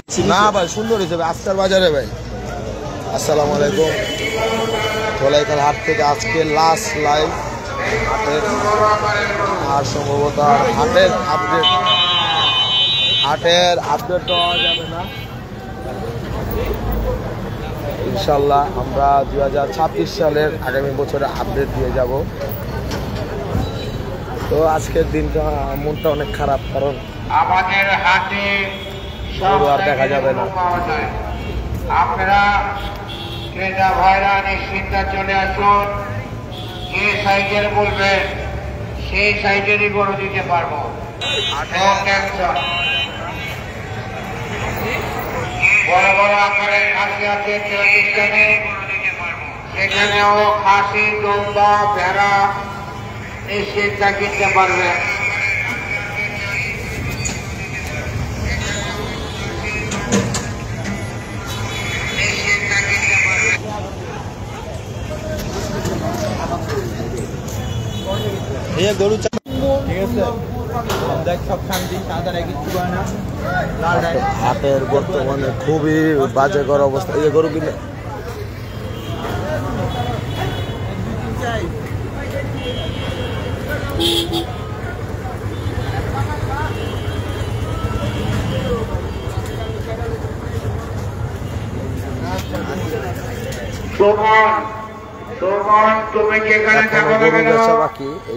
না ভাই সুন্দর হিসেবে আজকের বাজারে ভাই। আসসালামু আলাইকুম। ধলাইখাল হাট থেকে আজকে লাস্ট লাইভ হাটের, আর সম্ভবত হাটের আপডেট পাওয়া যাবে না ইনশাল্লাহ। আমরা 2026 সালের আগামী বছরে আপডেট দিয়ে যাব। তো আজকের দিনটা মনটা অনেক খারাপ, কারণ আমাদের হাতে আর দেখা যাবে না। আপনারা ক্রেতা ভাইরা নিশ্চিন্তা চলে আসুন, যে সাইজের বলবেন সেই সাইজেরই গরু দিতে পারবো। বড় বড় আকারের খাসি আছে সেখানেও খাসি, দুম্বা, ভেড়া নিশ্চিন্তা কিনতে পারবেন। গরু হাটের বর্তমানে খুবই বাজেকর অবস্থা। এই গরু কিনে তুমি যেখানে থাকো না কেন,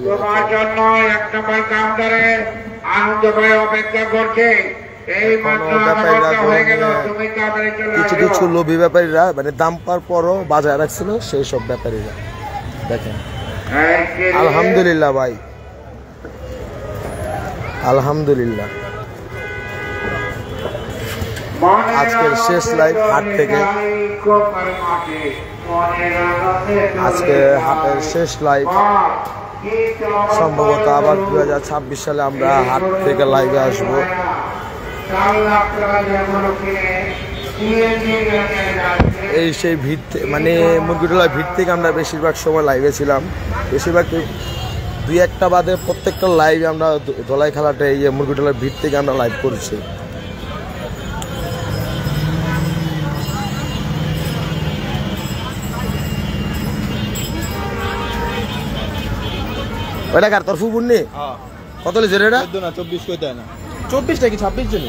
তোমার জন্য এক নম্বর কাউন্টারে আনন্দ ভাই অপেক্ষা করছে। এই মাত্র হয়ে গেল, তুমি তাড়াতাড়ি চলে কিছু কিছু লোভী ব্যাপারীরা মানে দাম পাওয়ার পরও বাজায় রাখছিল, সেই সব ব্যাপারীরা দেখেন। আলহামদুলিল্লাহ ভাই, আলহামদুলিল্লাহ। আজকের শেষ লাইভ হাট থেকে, আজকে হাটের শেষ লাইভ। সম্ভবত আবার 2026 সালে আমরা হাট থেকে লাইভে আসবো। এই সেই ভিড় মানে মুরগিটোলার ভিড় থেকে আমরা বেশিরভাগ সময় লাইভে ছিলাম। বেশিরভাগ দুই একটা বাদে প্রত্যেকটা লাইভে আমরা ধলাইখালাতে এই মুরগিটোলার ভিড় থেকে আমরা লাইভ করছি। ওইটা কার তোর ফুবুর নি কত লিছে রে? এটা 24 কই দেয় না, 24 নাকি 26 জন।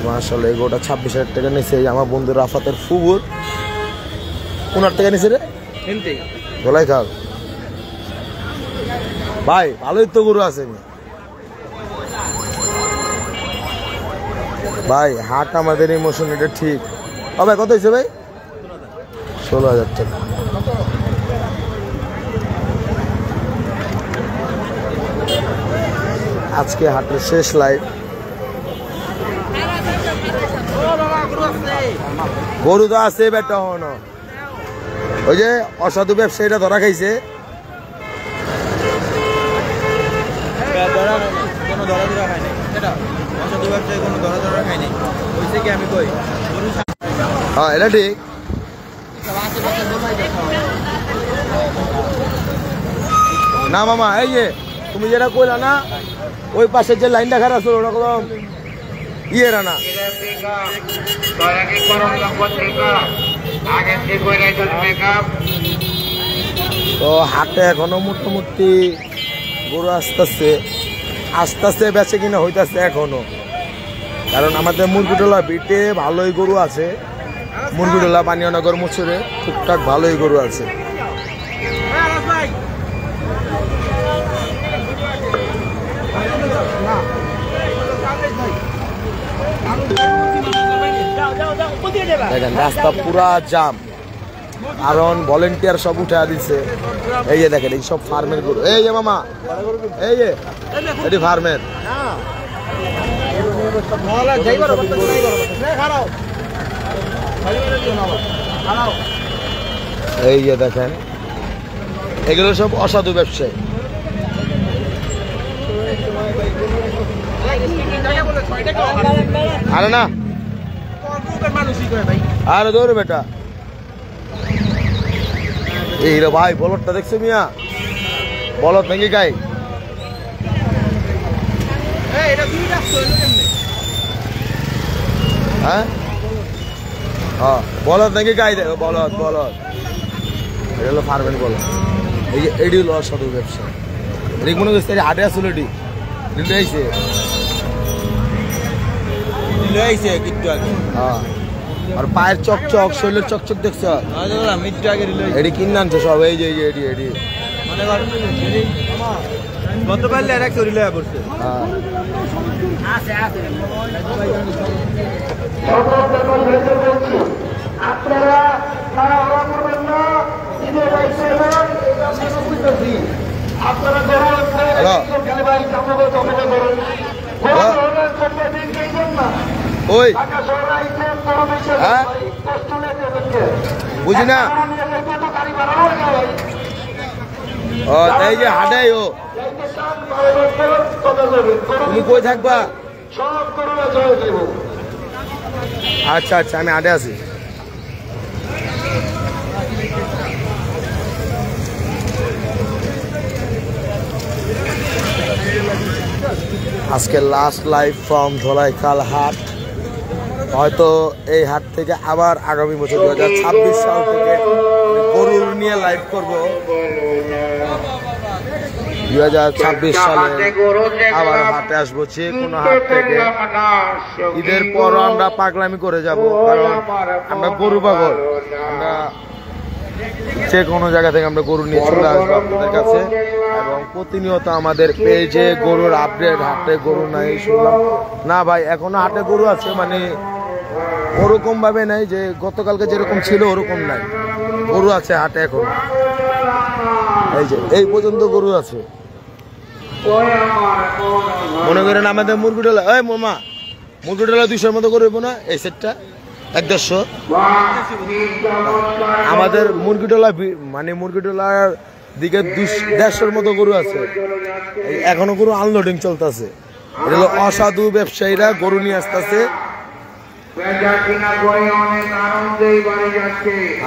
মাশাআল্লাহ, এই গোটা 26,000 টাকা নিছে আমার বন্ধু রাফাতের ফুবুর। কোনার টাকা নিছে রে? এনতে ধলাইখাল ভাই, ভালোই তো গরু আছে ভাই। হাট আমাদের ইমোশন, এটা ঠিক। ভাই কত হয়েছে ভাই? 16,000 টাকা। আজকে হাটের শেষ লাইভ। গরু তো আছে বেটা, হনো ওই যে অসাধু ব্যবসায়ীরা ধরা খাইছে। হ্যাঁ এটা ঠিক। না মামা, এই যে তুমি যেটা কইলা না, ওই পাশে যে লাইনটা খারাপ ছিল ওরকম ইয়েরা না। তো হাটে এখনো মোটামুটি গরু আস্তে আস্তে বেচে কিনা হইতেছে এখনো, কারণ আমাদের মুরগিটোলা বিটে ভালোই গরু আছে। মুরগিটোলা বানিয়ানগর মুচুরে টুকটাক ভালোই গরু আছে। দেখেন রাস্তা পুরা জাম, কারণ ভলেন্টিয়ার সব উঠে দিচ্ছে। এই যে দেখেন এই সব ফার্মের গরু। এই যে মামা, এই যে এটি ফার্মের। এই যে দেখেন এগুলো সব অসাধু ব্যবসায়ী। আরে না, আরে দৌড় বেটা। এই রে ভাই, বলদটা দেখছো মিয়া? বলদ নাকি গাই? হ্যাঁ হ্যাঁ বলদ নাকি গাই দেয় বলদ বলদ এটা হলো ফার্মের বলদ এই যে এডি হলো অসাধু ব্যবসা এটি মনে করছে হাটে আসলে এটি আইছে আইছে একটু আগে হ্যাঁ আর পায়ের চকচক শরীরের চকচক দেখছ মিটটা আগে এটি কিনে আনছে সব এই যে এডি এডি মানে গতকাল এক চুরি লয়া পড়ছে আপনারা ওই হ্যাঁ বুঝি না ও তাই যে হাটাই ও তুমি কই থাকবা আচ্ছা আচ্ছা আমি হাটে আছি আজকে লাস্ট লাইভ ফ্রম ধলাইখাল হাট হয়তো এই হাট থেকে আবার আগামী বছর 2026 সাল থেকে গরু নিয়ে লাইভ করব 2026 সালে আবার হাটে আসবো যে কোনো হাট থেকে ঈদের পরও আমরা পাগলামি করে যাব কারণ আমরা গরু পাগল আমরা যে কোনো জায়গা থেকে আমরা গরু নিয়ে চলে আসবো আপনাদের কাছে এবং প্রতিনিয়ত আমাদের পেজে গরুর আপডেট হাটে গরু নাই শুনলাম না ভাই এখনো হাটে গরু আছে মানে ওরকম ভাবে নাই যে গতকালকে যেরকম ছিল ওরকম নাই গরু আছে হাটে এখন এই যে এই পর্যন্ত গরু আছে মনে করেন আমাদের মুরগিডালা এই মামা মুরগিডালা 200-র মতো করে না এই সেটটা 1-150 আমাদের মুরগিডালা মানে মুরগিডালার দিকে 150-র মতো গরু আছে এখনো গরু আনলোডিং চলতেছে এটা হলো অসাধু ব্যবসায়ীরা গরু নিয়ে আসতেছে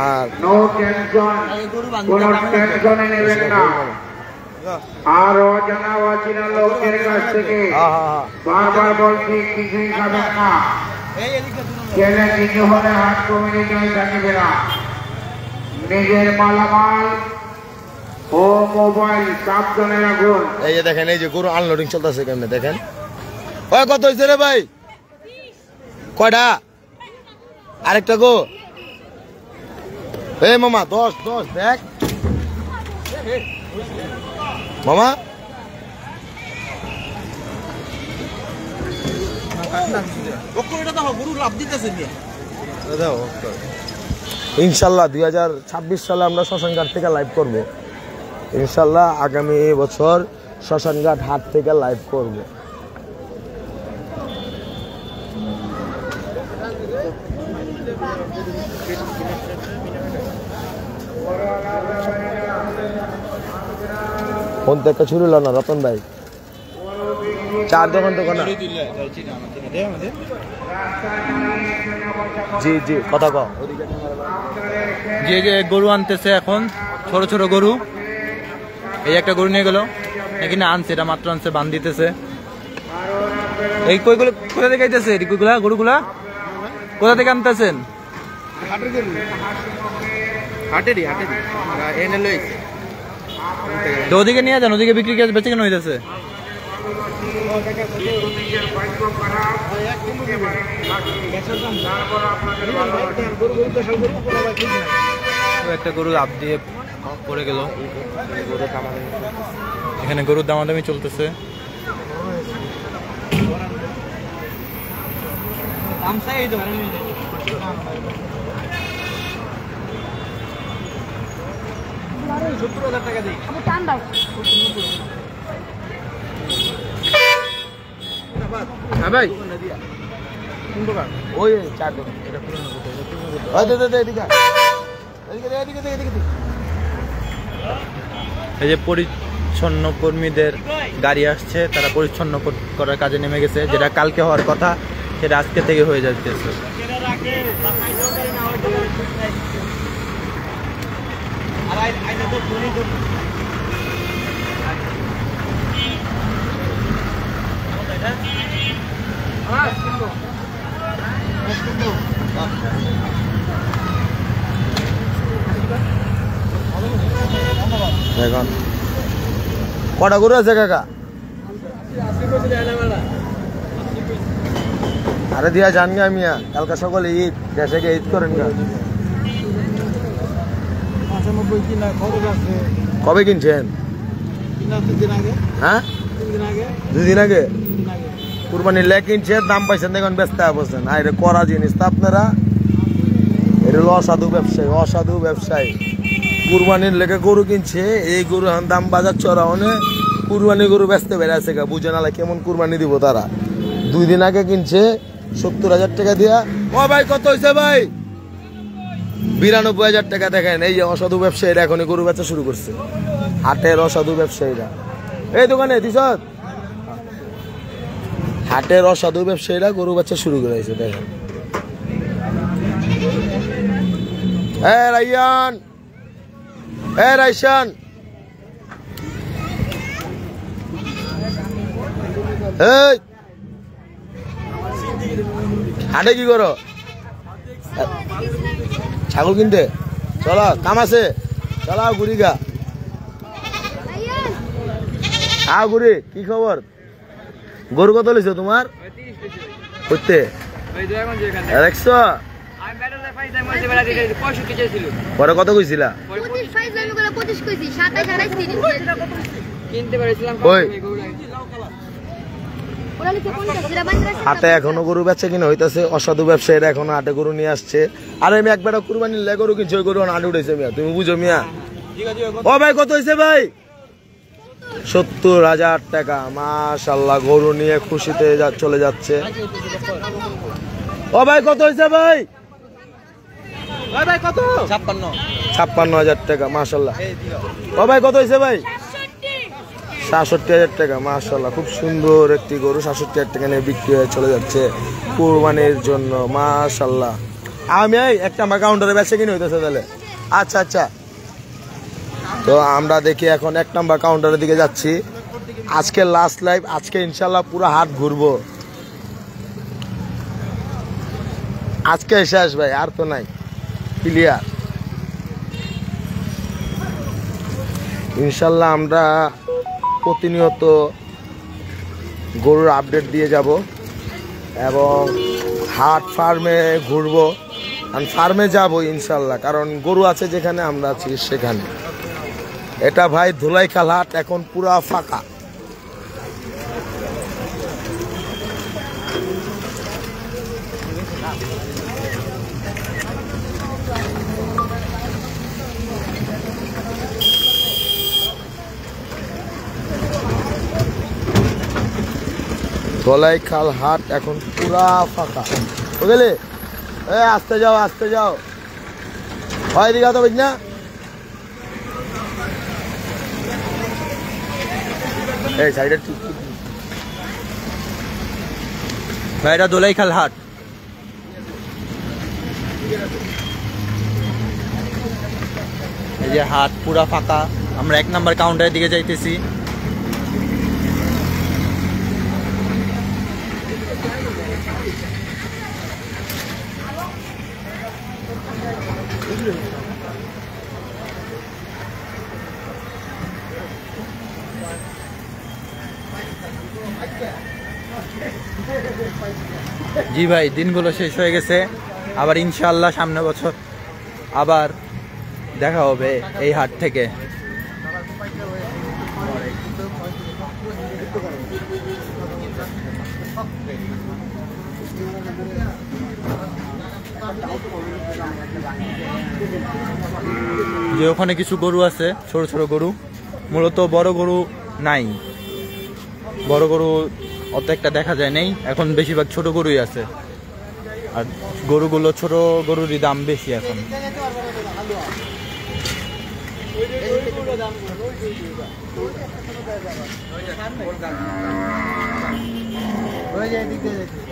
আর আর অজানা অচেনা লোকের কাছ থেকে বারবার বলছি কিছুই খাবেন না কেনে কিছু হলে হাত কমিয়ে যায় থাকবে না নিজের মালামাল ও মোবাইল সাবধানে রাখুন এই যে দেখেন এই যে গরু আনলোডিং চলতেছে কেমনে দেখেন ওই কত হয়েছে রে ভাই কয়টা আরেকটা গো এই মামা 10 দেখ মামা ইনশাল্লাহ 2026 সালে আমরা শ্মশানঘাট থেকে লাইভ করব ইনশাল্লাহ আগামী বছর শ্মশানঘাট হাট থেকে লাইভ করব ফোন থেকে ছুরি লো না রতন ভাই 4 দোকান তো না জি জি কথা কও যে যে গরু আনতেছে এখন ছোট ছোট গরু এই একটা গরু নিয়ে গেল নাকি না আনছে এটা মাত্র আনছে বান দিতেছে এই কইগুলো কোথা থেকে আইতেছে কইগুলা গরুগুলা কোথা থেকে আনতেছেন হাটেরই এনে লই তো ওদিকে নিয়ে যান ওদিকে বিক্রি কেস বেচে কেন হইতেছে একটা গরু আপ দিয়ে পড়ে গেল এখানে গরুর দামাদামি চলতেছে হ্যাঁ ভাই ওই 4 দোকান এটা পুরো এদিকে এই যে পরিচ্ছন্ন কর্মীদের গাড়ি আসছে তারা পরিচ্ছন্ন করার কাজে নেমে গেছে যেটা কালকে হওয়ার কথা সেটা আজকে থেকে হয়ে যাচ্ছে এখন কটা গরু আছে কাকা? আরে দিয়া জান গা মিয়া, কালকা সকালে ঈদ, দেশে গিয়ে ঈদ করেন গা। কবে কিনছেন? হ্যাঁ, 2 দিন আগে কুরবানির লেগ কিনছে, দাম পাইছেন দেখুন, ব্যস্ত বলছেন। আর এটা করা জিনিস তো আপনারা, এটা হলো অসাধু ব্যবসায়ী, অসাধু ব্যবসায়ী। কুরবানির লেগে গরু কিনছে, এই গরু দাম বাজার চড়া হনে কুরবানি গরু ব্যস্ত বেড়ে আছে গা, বুঝে নালে কেমন কুরবানি দিব তারা। 2 দিন আগে কিনছে 70,000 টাকা দিয়া। ও ভাই কত হয়েছে ভাই? 92,000 টাকা। দেখেন এই যে অসাধু ব্যবসায়ীরা এখনই গরু বেচা শুরু করছে, হাটের অসাধু ব্যবসায়ীরা। এই দোকানে দিস, হাটের অসাধু ব্যবসায়ীরা গরু বেচা শুরু করেছে। দেখেন রাইয়ান, রাইশান, এই হাটে কি করো? ছাগল কিনতে চলো, কাম আছে, চলো ঘুরি গা। ঘুরি, কি খবর? গরু কত লিছো তোমার? করতে দেখছো? পরে কত কইছিলা? হাটে এখনো গরু বেচে কিনা হইতাছে, অসাধু ব্যবসায়ীরা এখনো হাটে গরু নিয়ে আসছে। আর আমি একবার কুরবানির লে গরু কিনছি, ওই গরু হাটে উঠেছে মিয়া, তুমি বুঝো মিয়া। ও ভাই কত হয়েছে ভাই? 70,000 টাকা। মাশাআল্লাহ, গরু নিয়ে খুশিতে চলে যাচ্ছে। ও ভাই কত হয়েছে ভাই? 56,000 টাকা। মাশাআল্লাহ। ও ভাই কত হয়েছে ভাই? 67,000 টাকা। মাশাআল্লাহ, খুব সুন্দর একটি গরু 67,000 টাকা নিয়ে বিক্রি হয়ে চলে যাচ্ছে কুরবানির জন্য। মাশাআল্লাহ। আমি একটা আমার কাউন্টারে বেচে কিনে হইতেছে তাহলে। আচ্ছা আচ্ছা, তো আমরা দেখি এখন 1 নাম্বার কাউন্টারের দিকে যাচ্ছি। আজকে লাস্ট লাইভ, আজকে ইনশাল্লাহ পুরো হাট ঘুরবো। আজকে শেষ ভাই, আর তো নাই, ক্লিয়ার। ইনশাল্লাহ আমরা প্রতিনিয়ত গরুর আপডেট দিয়ে যাব এবং হাট ফার্মে ঘুরবো, ফার্মে যাব ইনশাল্লাহ, কারণ গরু আছে যেখানে আমরা আছি সেখানে। এটা ভাই ধুলাইখাল হাট এখন পুরা ফাঁকা। ধুলাইখাল হাট এখন পুরা ফাঁকা, বুঝলে? আসতে যাও, আসতে যাও, হয় দিঘা তো বুঝ না। এই সাইডে ভাই, এটা ধুলাইখাল হাট। এই যে হাট পুরা ফাঁকা, আমরা 1 নাম্বার কাউন্টারের দিকে যাইতেছি। জি ভাই, দিনগুলো শেষ হয়ে গেছে, আবার ইনশাআল্লাহ সামনে বছর আবার দেখা হবে এই হাট থেকে। যে ওখানে কিছু গরু আছে, ছোট ছোট গরু, মূলত বড় গরু নাই, বড় গরু অত একটা দেখা যায় নাই, এখন বেশিরভাগ ছোট গরুই আছে। আর গরুগুলো ছোট গরুরই দাম বেশি এখন।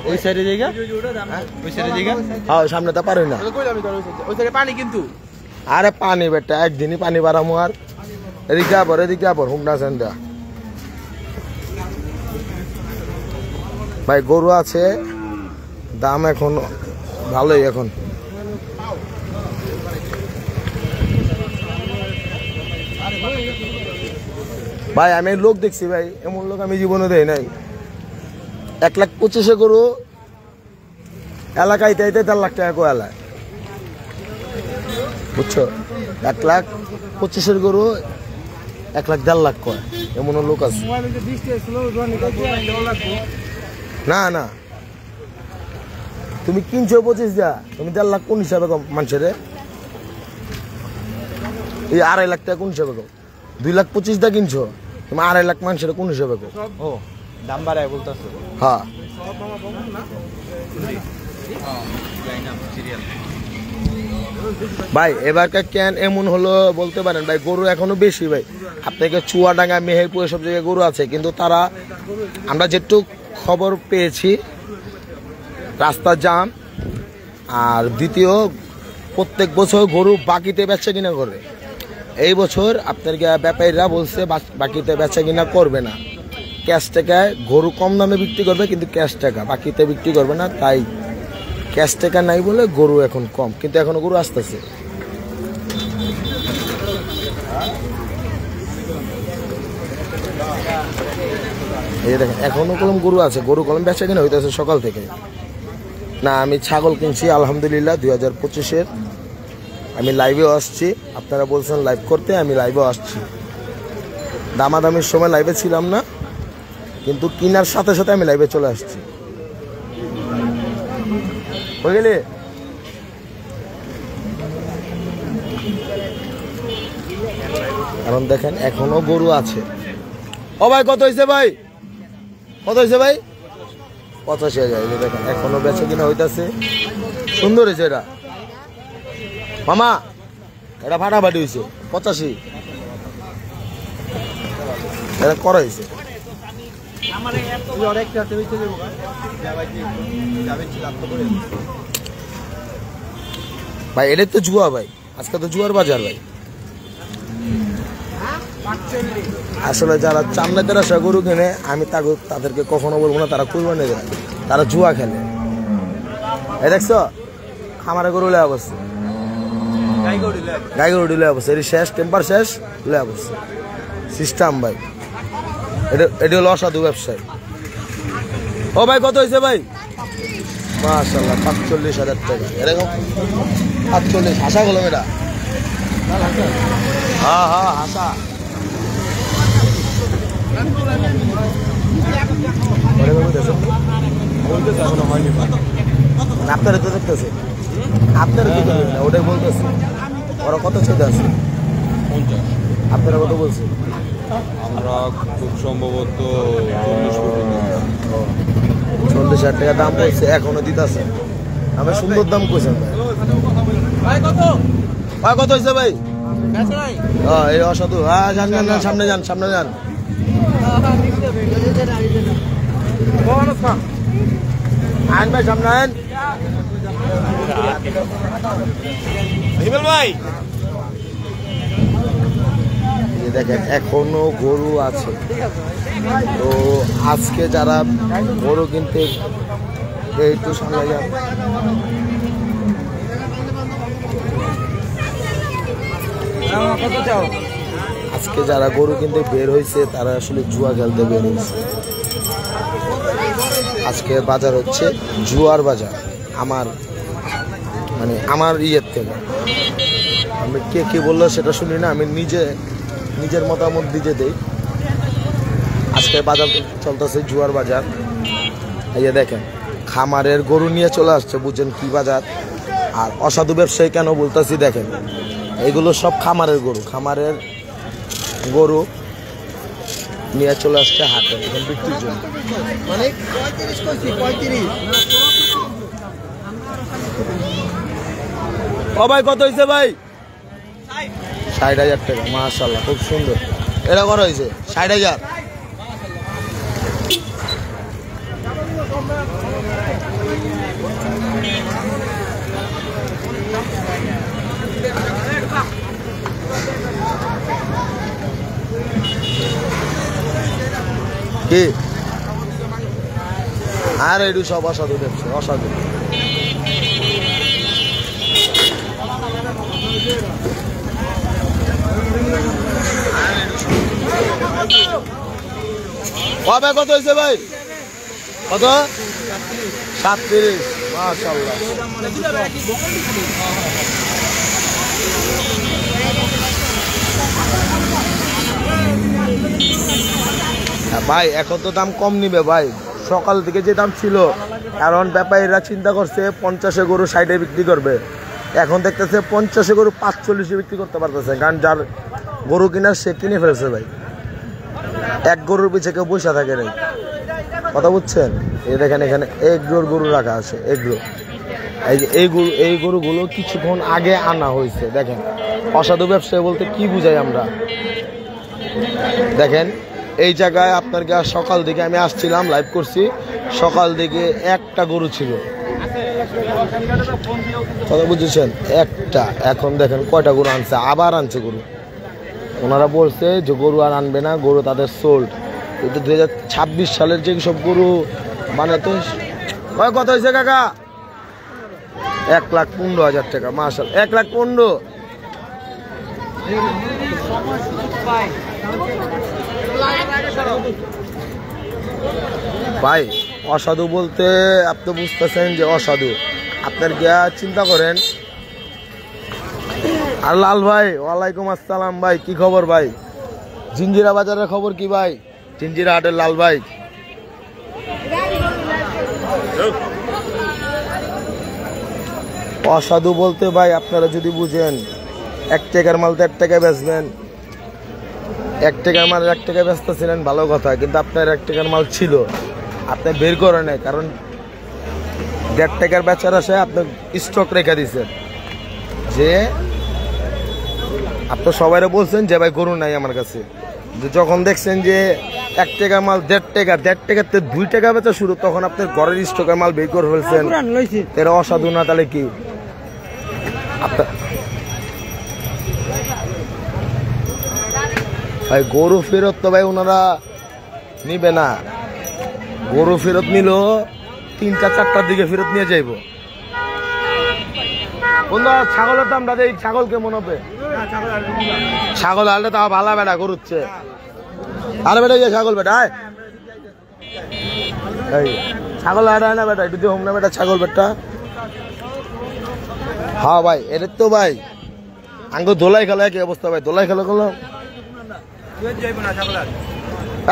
ওই সাইডে জায়গা, ওই সাইডে জায়গা, হ্যাঁ সামনে তো পারো না। ওই সাইডে পানি কিন্তু, আরে পানি বেটা, একদিনই পানি বাড়ামো। আর এদিকে আবার, এদিকে আবার হুমনা সেন্ডা ভাই, গরু আছে, দাম এখন ভালোই এখন। ভাই আমি লোক দেখছি ভাই, এমন লোক আমি জীবনে দেই নাই। 1,25,000 গরু এলাকায় তাইতে 4 লাখ টাকা করে এলাকায়, বুঝছো? 1,25,000 গরু 1,00,000 লাখ করে, এমন লোক আছে। না না, তুমি কিনছো 25 দিয়া, তুমি 1.5 লাখ কোন হিসাবে কম মানুষের? এই 2.5 লাখ টাকা কোন হিসাবে কম? 2,25,000 দা কিনছো, তুমি 2.5 লাখ মানুষের কোন হিসাবে কম? ও দাম বাড়ায় বলতেছো? হ্যাঁ ভাই, এবারকার কেন এমন হলো বলতে পারেন ভাই, গরু এখনো বেশি ভাই। আপনাকে চুয়াডাঙ্গা, মেহেরপুর সব জায়গায় গরু আছে, কিন্তু তারা, আমরা যেটুক খবর পেয়েছি, রাস্তা জাম। আর দ্বিতীয়, প্রত্যেক বছর গরু বাকিতে বেচা কিনা করে। এই বছর আপনার ব্যাপারীরা বলছে বাকিতে বেচা কিনা করবে না, ক্যাশ টাকায় গরু কম দামে বিক্রি করবে, কিন্তু ক্যাশ টাকা বাকিতে বিক্রি করবে না। তাই ক্যাশ টাকা নাই বলে গরু এখন কম, কিন্তু এখনো গরু আসতেছে। এই দেখেন এখনো কলম গরু আছে, গরু কলম বেচা কিনা হইতেছে সকাল থেকে। না, আমি ছাগল কিনছি আলহামদুলিল্লাহ 2025-এর। আমি লাইভেও আসছি, আপনারা বলছেন লাইভ করতে, আমি লাইভেও আসছি। দামাদামির সময় লাইভে ছিলাম না, কিন্তু কিনার সাথে সাথে আমি লাইভে চলে আসছি। হয়ে গেলে কারণ দেখেন এখনো গরু আছে। ও ভাই কত হয়েছে ভাই? কত হয়েছে ভাই? 85,000। দেখেন এখনো বেচে কিনা হইতাছে। সুন্দর হয়েছে এটা মামা, এটা ফাটাফাটি হয়েছে। 85 এটা করা হয়েছে। ভাই এটা তো জুয়া ভাই, আজকে তো জুয়ার বাজার ভাই। আসলে যারা চামড়াদের আসা গরু কিনে, আমি তাদেরকে কখনো বলবো না তারা কুরবানি দেয়, তারা জুয়া খেলে। এই দেখছো খামারে গরু লেয়া বসছে, গাই গরু লেয়া বসছে, এটি শেষ, টেম্পার শেষ, লেয়া বসছে সিস্টেম ভাই। এটা হলো অসাধু ব্যবসায়ী। ও ভাই কত হয়েছে ভাই? মাশাআল্লাহ 45,000 টাকা। এরকম 45 হাসা গেল এটা। হ্যাঁ হ্যাঁ হাসা। আপনারা তো দেখতেছে, আপনারা কি করবেন না ওটাই বলতেছে। ওরা কত ছেদে আছে, আপনারা কত বলছে? আমরা খুব সম্ভবত 40,000 টাকা দাম বলছে, এখনো দিতেছে। আমি সুন্দর দাম কইছেন ভাই। কত হয়েছে ভাই? এই অসাধু। হ্যাঁ যান যান যান, সামনে যান, সামনে যান। আইন ভাই সামনে আইন। ভাই দেখেন এখনো গরু আছে। তো আজকে যারা গরু কিনতে একটু সামনে যান। আজকে যারা গরু কিনতে বের হয়েছে তারা আসলে জুয়া খেলতে বের হয়েছে। আজকে বাজার হচ্ছে জুয়ার বাজার। আমার ইয়ের থেকে আমি কে বললো সেটা শুনি না, আমি নিজের মতামত দিতে দেই। আজকে বাজার চলতেছে জুয়ার বাজার। এই যে দেখেন খামারের গরু নিয়ে চলে আসছে, বুঝছেন কি বাজার। আর অসাধু ব্যবসায়ী কেন বলতেছি, দেখেন এগুলো সব খামারের গরু নিয়ে চলে আসছে হাটে এখন বিক্রির জন্য। ও ভাই কত হয়েছে ভাই? 60,000 টাকা। মাশাআল্লাহ খুব সুন্দর। এটা কত হয়েছে? 60,000। কি আর এটু সব অসাধু ব্যবসা, অসাধু। ভাই কত হয়েছে ভাই? কত? 37। মাশাআল্লাহ। ভাই এখন তো দাম কম নিবে ভাই, সকাল থেকে যে দাম ছিল, কারণ ব্যাপারীরা চিন্তা করছে 50-এ গরু 60-এ বিক্রি করবে, এখন দেখতেছে 50-এ গরু 45-এ বিক্রি করতে পারতেছে, কারণ যার গরু কিনার সে কিনে ফেলছে ভাই। এক গরুর পিছে কেউ বসে থাকে নাই, কথা বুঝছেন? এই দেখেন এখানে এগরোর গরু রাখা আছে, এগরো। এই যে এই গরুগুলো কিছুক্ষণ আগে আনা হয়েছে। দেখেন অসাধু ব্যবসায়ী বলতে কি বুঝাই আমরা। দেখেন এই জায়গায় আপনার সকাল দিকে আমি আসছিলাম, লাইভ করছি, সকাল দিকে একটা গরু ছিল, কথা বুঝেছেন? একটা। এখন দেখেন কয়টা গরু আনছে, আবার আনছে গরু। ওনারা বলছে যে গরু আর আনবে না, গরু তাদের সোল্ড। কিন্তু 2026 সালের যে সব গরু মানে তো কত হয়েছে কাকা? 1,15,000 টাকা। মাশাআল্লাহ, 1,15,000। ভাই অসাধু বলতে আপনি বুঝতেছেন যে অসাধু। আপনার গিয়া চিন্তা করেন। আর লাল ভাই, ওয়ালাইকুম আসসালাম ভাই, কি খবর ভাই? জিঞ্জিরা বাজারের খবর কি ভাই? জিঞ্জিরা হাটের লাল ভাই। অসাধু বলতে ভাই আপনারা যদি বুঝেন, 1 টাকার মাল 1.5 টাকায় বেচবেন, 1 টাকার মাল 1 টাকায় বেচতেছিলেন, ভালো কথা, কিন্তু আপনার 1 টাকার মাল ছিল, আপনি বের করে নেয়, কারণ 1.5 টাকার বেচার আসে আপনি স্টক রেখে দিচ্ছেন। যে আপনি সবাই বলছেন যে ভাই গরু নাই আমার কাছে, যখন দেখছেন যে 1 টাকার মাল 1.5 টাকা, 1.5 টাকাতে 2 টাকা বেচা শুরু, তখন আপনার ঘরের স্টকের মাল বের করে ফেলছেন। এরা অসাধু না তাহলে কি? ভাই গরু ফেরত তো ভাই ওনারা নিবে না, গরু ফেরত নিল 3টা-4টার দিকে ফেরত নিয়ে যাইব। ছাগলের দামটা দেই, ছাগল কেমন হবে? ছাগল আলটা তাও ভালো বেটা গরুচ্ছে। আরে বেটা ছাগল বেটা, ছাগল আড়ায় না বেটা, একটু হোম না বেটা ছাগল বেটা। হ্যাঁ ভাই, এদের তো ভাই আঙ্গ দোলাই খেলা কি অবস্থা ভাই? দোলাই খেলা করলাম।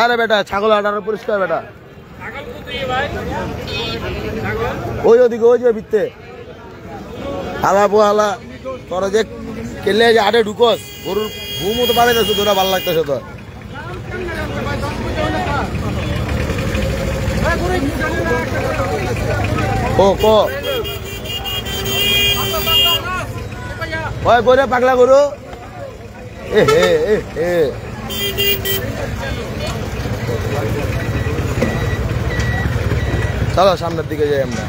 আরে বেটা ছাগল আড়ানো পরিষ্কার বেটা, ওই ওদিকে ওই যে ভিত্তে আলা পোয়ালা তোরা যে কেলে যে আটে ঢুকস, গরুর ঘুমও তো পাবে না, তোরা ভালো লাগতেছে তো। ওই গরে পাগলা গরু, এ হে এ হে। চলো সামনের দিকে যাই আমরা।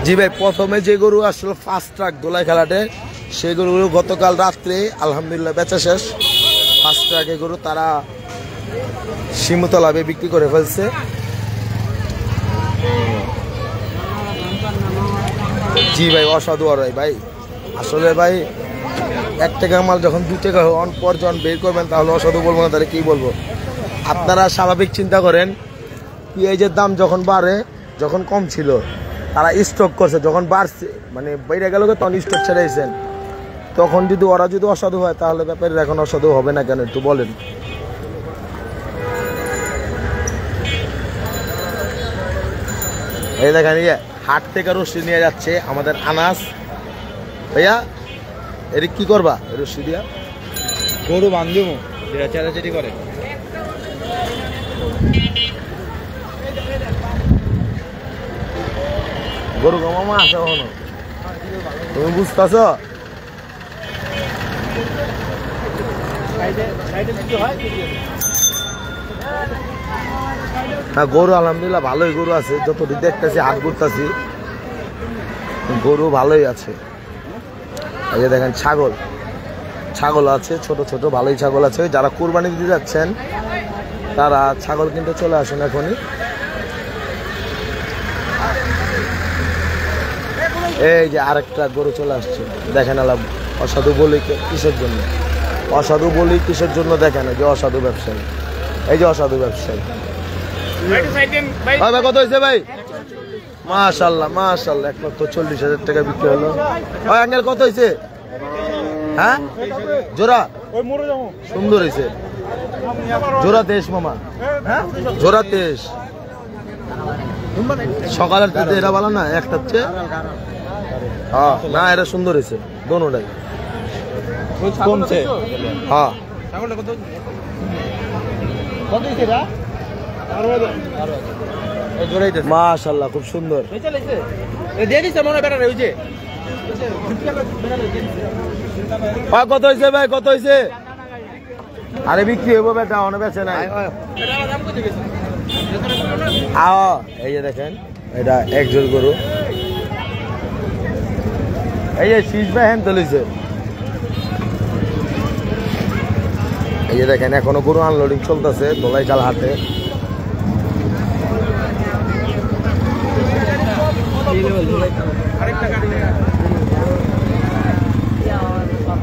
জি ভাই, প্রথমে যে গরু আসলো ফার্স্ট ট্রাক দোলাই খেলাটে, সেই গরুগুলো গতকাল রাত্রে আলহামদুলিল্লাহ বেচা শেষ। ফার্স্ট ট্রাকে গরু তারা শিমুতলাবে বিক্রি করে ফেলছে। জি ভাই, অসাধু আর ভাই, আসলে ভাই 1 টাকার মাল যখন 2 টাকা হন পর যখন বের করবেন, তাহলে অসাধু বলবো না, তাহলে কি বলবো? আপনারা স্বাভাবিক চিন্তা করেন, পেঁয়াজের দাম যখন বাড়ে, যখন কম ছিল তারা স্টক করছে, যখন বাড়ছে মানে বাইরে গেল তখন স্টক ছেড়েছেন। তখন যদি ওরা যদি অসাধু হয়, তাহলে ব্যাপারীরা এখন অসাধু হবে না কেন একটু বলেন? এই দেখেন হাট থেকে রশি নিয়ে যাচ্ছে আমাদের আনাস ভাইয়া। এর কি করবা রশি দিয়া? গরু বান্ধিব, যেটা চেরাচেরি করে। গরু গমামা আছে কখনো? তুমি বুঝতেছ? হ্যাঁ, গরু আলহামদুলিল্লাহ ভালোই গরু আছে, যতটুকু দেখতেছি হাট ঘুরতেছি গরু ভালোই আছে। এই যে দেখেন ছাগল, ছাগল আছে ছোট ছোট ভালোই ছাগল আছে। যারা কুরবানি দিতে যাচ্ছেন তারা ছাগল কিনতে চলে আসুন এখনই। এই যে আরেকটা গরু চলে আসছে, দেখেন আলাপ অসাধু বলি কিসের জন্য, অসাধু বলি কিসের জন্য দেখেন, এই যে অসাধু ব্যবসায়ী, এই যে অসাধু ব্যবসায়ী। ভাই ভাই কত হয়েছে ভাই? মাশাল্লাহ মাশাল্লাহ, 1,40,000 টাকা বিক্রি হলো। ভাই আঙ্কেল কত হয়েছে? হ্যাঁ জোড়া সুন্দর হয়েছে, জোড়া 23 মামা, জোড়া 23। সকালের থেকে এরা ভালো না, একটা হচ্ছে হ্যাঁ না, এটা সুন্দর হয়েছে দোনোটাই কমছে। হ্যাঁ মাশাল্লাহ খুব সুন্দর। কত হয়েছে ভাই, কত হয়েছে? আরে বিক্রি হইব বেটা, অনেক বেচে নাই। এই যে দেখেন এটা একজোড় গরু, এই যে শীষ ভাই হ্যান তুলেছে। এই যে দেখেন এখনো গরু আনলোডিং চলতেছে দোলাইখাল হাটে।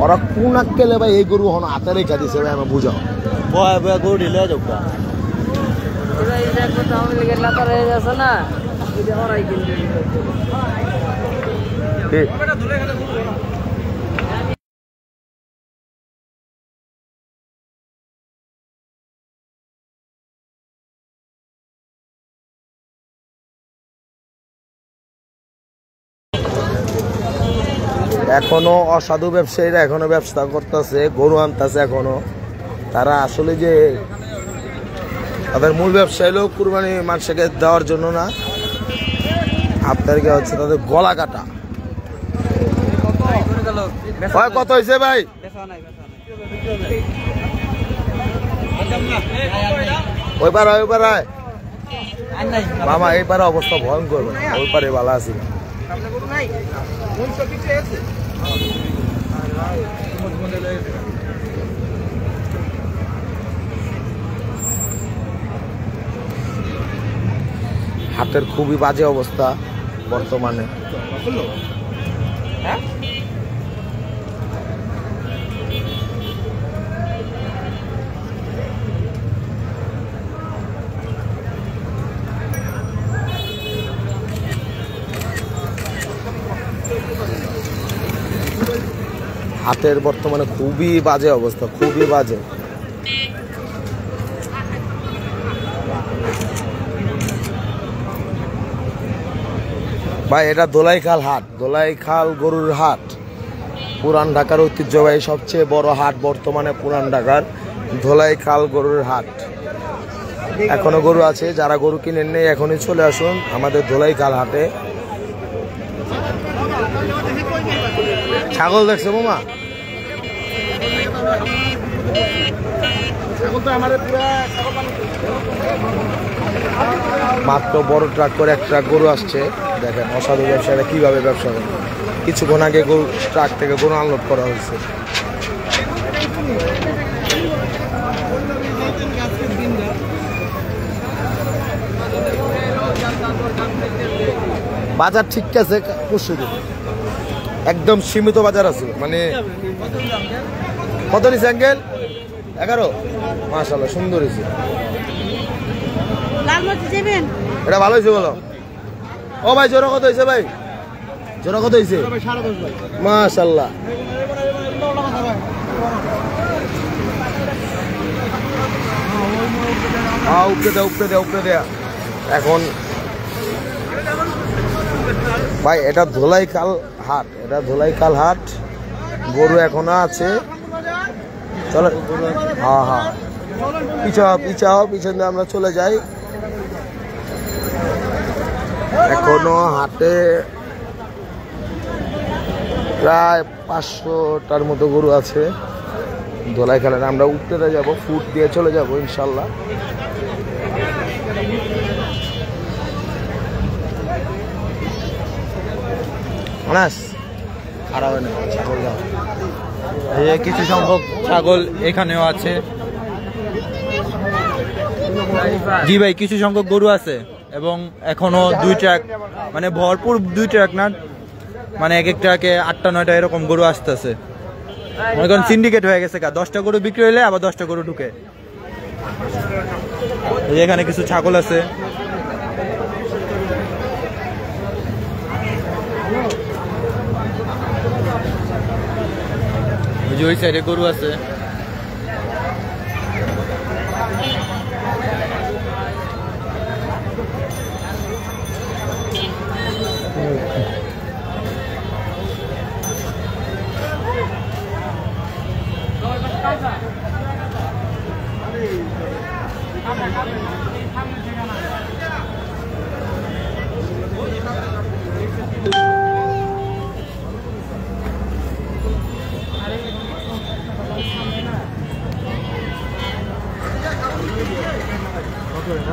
ওরা কোন আক্কেলে ভাই এই গরু হন হাতে রেখা দিছে ভাই, আমার বুঝাও গরু ঢিলে যাও এখনো অসাধু ব্যবসায়ীরা এখনো ব্যবসা করতেছে, গরু আনতেছে এখনো। তারা আসলে যে তাদের মূল ব্যবসা হলো কুরবানি মানুষকে দেওয়ার জন্য না, আপনাদেরকে হচ্ছে তাদের গলা কাটা। কত হয়েছে ভাই? ওই পার ওই পার মামা, এই পারে অবস্থা ভয়ঙ্কর, ওই পারে ভালো আছে। হাটের খুবই বাজে অবস্থা বর্তমানে। হাটের বর্তমানে খুবই বাজে অবস্থা, খুবই বাজে। ভাই এটা দোলাইখাল হাট, দোলাইখাল গরুর হাট, পুরান ঢাকার ঐতিহ্যবাহী সবচেয়ে বড় হাট বর্তমানে পুরান ঢাকার দোলাইখাল গরুর হাট। এখনো গরু আছে, যারা গরু কিনেন নেই এখনই চলে আসুন আমাদের দোলাইখাল হাটে। ছাগল দেখছে মামা? মাত্র বড় ট্রাক করে এক ট্রাক গরু আসছে, দেখেন অসাধু ব্যবসায়ীরা কিভাবে ব্যবসা করে। কিছুক্ষণ আগে গরু ট্রাক থেকে গরু আনলোড করা হয়েছে। বাজার ঠিক আছে, একদম সীমিত বাজার আছে। মানে কত নিছে আঙ্কেল? 11। মাশাআল্লাহ সুন্দর হয়েছে, এটা ভালো হয়েছে বলো। ও ভাই জোড়া কত হয়েছে ভাই? জোড়া কত হয়েছে? মাশাআল্লাহ। উপরে দেয়া উপরে দেয়া উপরে দেয়া। এখন ভাই এটা ধোলাইখাল হাট, এটা ধোলাইখাল হাট। গরু এখনো আছে, চলো। হ্যাঁ হ্যাঁ পিছাও পিছাও, পিছন দিয়ে আমরা চলে যাই। এখনো হাটে প্রায় 500টার মতো গরু আছে ধোলাইখালে। আমরা উঠতে যাব, ফুট দিয়ে চলে যাব ইনশাল্লাহ। কিছু সংখ্যক ছাগল এখানেও আছে। জি ভাই, কিছু সংখ্যক গরু আছে এবং এখনো 2 ট্রাক, মানে ভরপুর 2 ট্রাক না, মানে এক একটাকে 8টা 9টা এরকম গরু আসতেছে, মনে করেন সিন্ডিকেট হয়ে গেছে। 10টা গরু বিক্রি হইলে আবার 10টা গরু ঢুকে। এখানে কিছু ছাগল আছে, ওই সাইডে গরু আছে।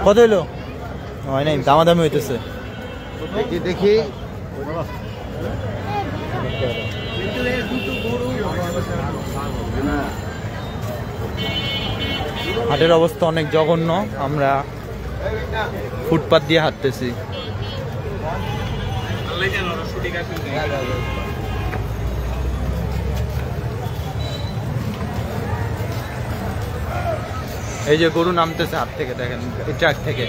কত হইলো? হয় নাই, দামাদামি হইতেছে। দেখি হাটের অবস্থা অনেক জঘন্য, আমরা ফুটপাত দিয়ে হাঁটতেছি। এই যে গরু নামতেছে হাট থেকে, দেখেন এই ট্রাক থেকে।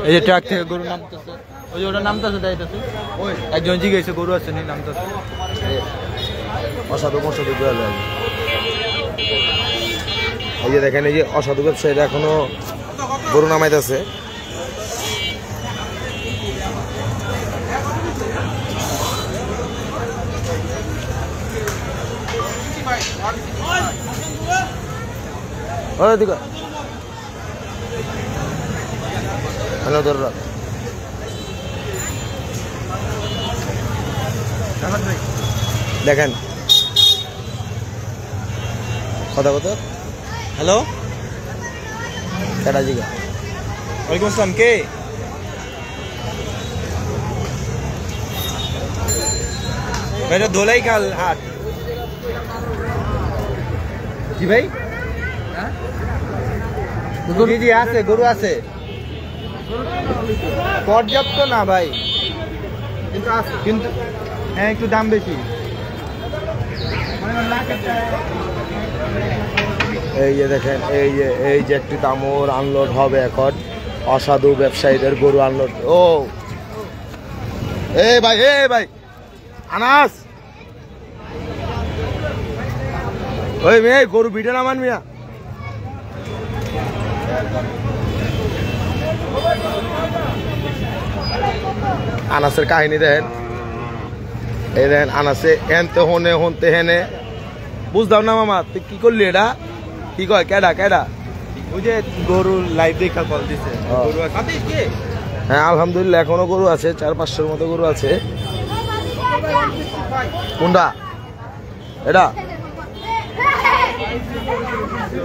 এই যে ট্রাক থেকে গরু নামতেছে, ওই যে ওটা নামতেছে, যাইতেছে। একজন জিজ্ঞেস গরু আছে নি, নামতেছে। অসাধু অসাধু এই যে দেখেন, এই যে অসাধু ব্যবসায়ীরা এখনো গরু নামাইতেছে। হ্যালো দররা দেখেন কথা কথা। হ্যালো, কেটা জিগা? ওয়ালাইকুম আসসালাম, কে? এটা দোলাই খাল হাট। জি ভাই, জি জি আছে, গরু আছে, পর্যাপ্ত না ভাই, কিন্তু হ্যাঁ একটু দাম বেশি। এই যে দেখেন, এই যে একটি দামর আনলোড হবে এখন, অসাধু ব্যবসায়ীদের গরু আনলোড। ও এই ভাই আনাস, ওই মেয়ে গরু বিটে নামান মিয়া। আনাসের কাহিনী দেখেন, এই দেখেন আনাসে এনতে হনে হনতে হেনে। বুঝতাম না মামা, তুই কি করলি এটা? কি কয় কেডা? ওই যে গরু লাইভ দেখা কল দিছে। গরু আছে? হ্যাঁ আলহামদুলিল্লাহ, এখনো গরু আছে, 400-500-র মতো গরু আছে। কোনটা এটা?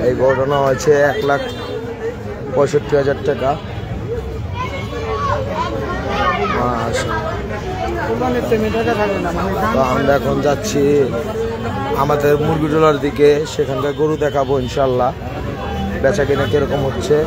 এই গরুটা নেওয়া হয়েছে 1,65,000 টাকা। তো আমরা এখন যাচ্ছি আমাদের মুরগিটোলার দিকে, সেখানকার গরু দেখাবো ইনশাল্লাহ, বেচা কিনা কিরকম হচ্ছে।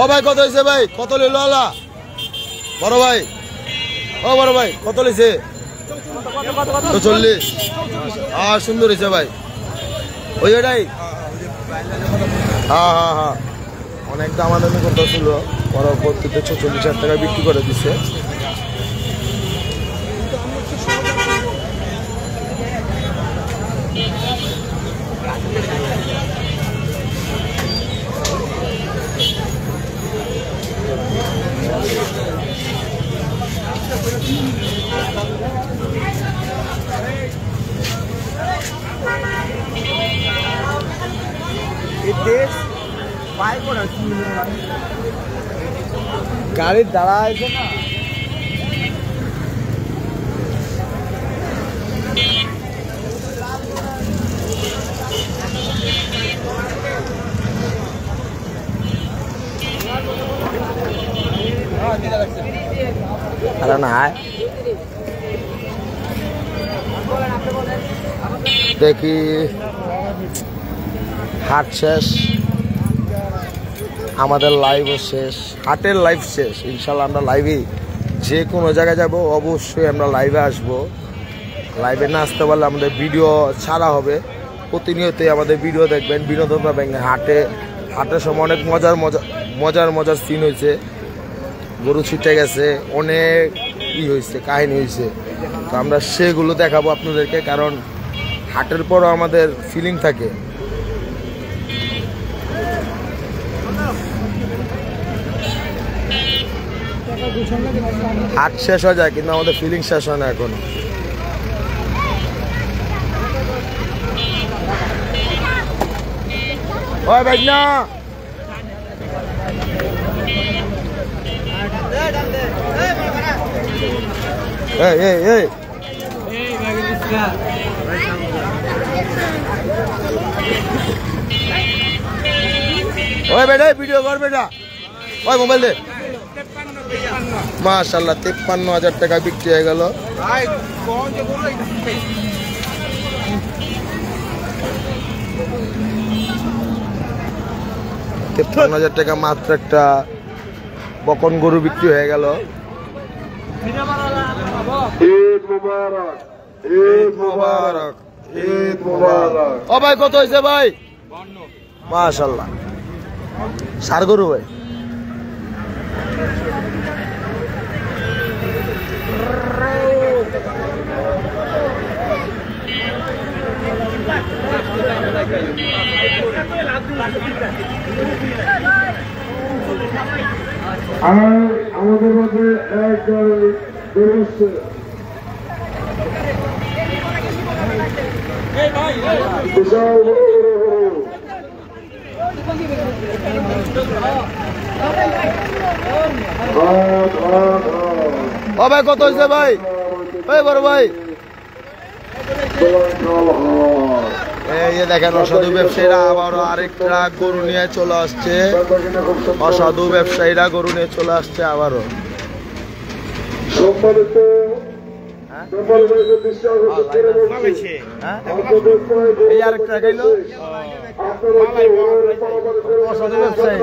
ও ভাই কত হয়েছে ভাই? কত নিল আলা? বড় ভাই, ও বড় ভাই কত লিছে? 40। আর সুন্দর হয়েছে ভাই, ওই ওটাই। হ্যাঁ অনেক দামাদামি করতে ছিল, পরবর্তীতে 46,000 টাকা বিক্রি করে দিছে। গাড়ির দাঁড়া আছে না, নাই দেখি হাট শেষ, আমাদের লাইভও শেষ, হাটের লাইভ শেষ। ইনশাল্লাহ আমরা লাইভে যে কোনো জায়গায় যাব, অবশ্যই আমরা লাইভে আসব। লাইভে না আসতে পারলে আমাদের ভিডিও ছাড়া হবে, প্রতিনিয়তই আমাদের ভিডিও দেখবেন, বিনোদন পাবেন। হাটের সময় অনেক মজার সিন হয়েছে, গরু ছুটে গেছে, অনেক হয়েছে, কাহিনী হয়েছে। তো আমরা সেগুলো দেখাবো আপনাদেরকে, কারণ হাটের পরও আমাদের ফিলিং থাকে। হাট শেষ হয়ে যায় কিন্তু আমাদের ফিলিং শেষ হয় না এখনো। ওই ভাই না ওই বেটা ভিডিও কর বেটা, ওই মোবাইল দে। মাশাআল্লাহ 53,000 টাকা বিক্রি হয়ে গেল। 53,000 টাকা মাত্র একটা বকন গরু বিক্রি হয়ে গেল। ঈদ মুবারক, ঈদ মুবারক, ঈদ মুবারক। ও ভাই কত হয়েছে ভাই? 52। মাশাআল্লাহ, সার গরু ভাই। আমাদের মধ্যে একজন ও ভাই কত হয়েছে ভাই? ওই বড় ভাই এই দেখেন অসাধু ব্যবসায়ীরা আবারও আরেকটা গরু নিয়ে চলে আসছে। অসাধু ব্যবসায়ীরা গরু নিয়ে চলে আসছে আবারও। এই আরেকটা গেল অসাধু ব্যবসায়ী